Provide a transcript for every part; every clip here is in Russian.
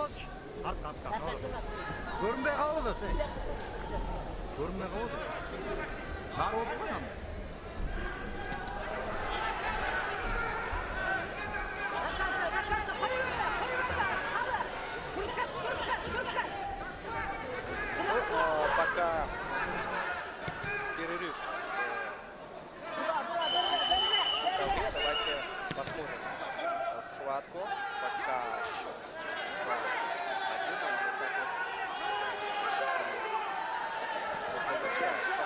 Артқа. Көрінбей қалды сен. Көрінбей қалды. Бар отыр ма? Пока перерыв. Давайте посмотрим схватку. Пока счет 2-1. Завершается.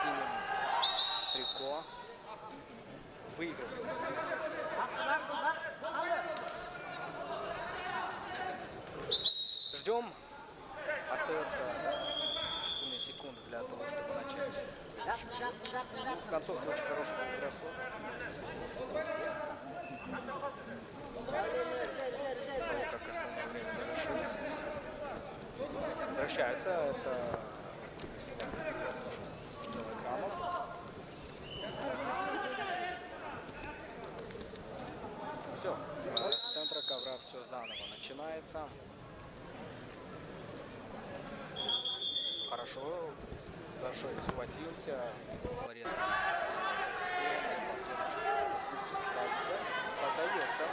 Синим трико выиграл. Ждем. Остается считанные секунды для того, чтобы начать. В концовке очень хороший бросок. Как основное время завершилось. Возвращается. Это 60 килограммов. Все. С центра ковра все заново начинается. Хорошо изхватился борец. Сразу же поддается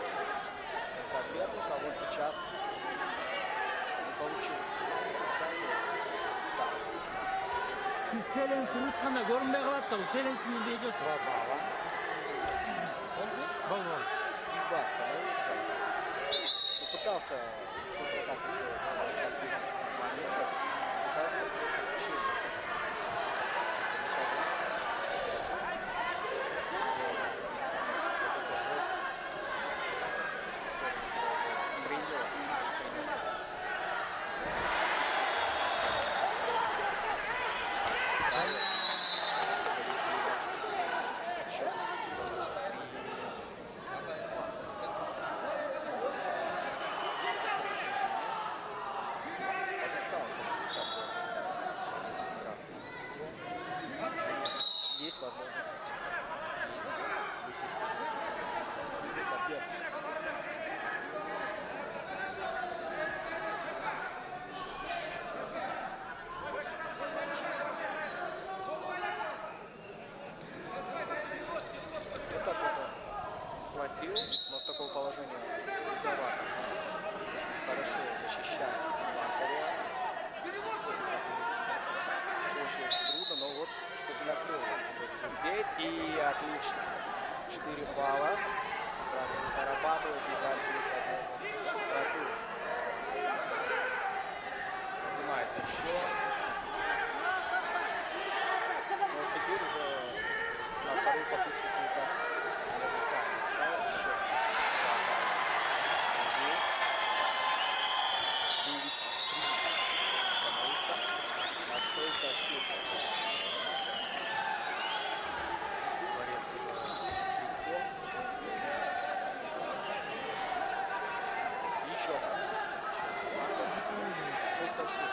соперника. Вот сейчас не получилось. Челленджді ұтқанда көрінбей қалады да, челленджді не идет. 2 балла. Балл. 3-2 становится. Попытался контратаку сделать в последний момент. Кажется, просто общение. Есть возможность выйти из соперника. Вот так вот он схватил, но с такого положения трудновато. Хорошо защищается очень трудно, но вот что-то накрылось здесь, и отлично. 4 балла. Сразу зарабатывает, и дальше есть возможность продолжить. Поднимает еще. Но теперь уже на вторую попытку света. Осталось еще 2 балла. Есть. 9-3 становится на 6 очков. Еще 6 очков.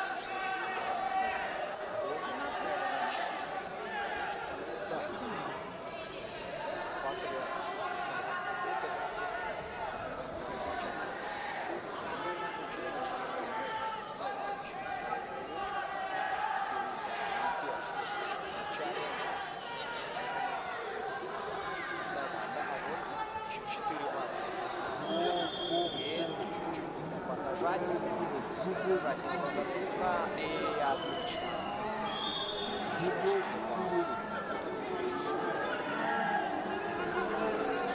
Поднажать немного нужно, и отлично.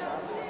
Шансов.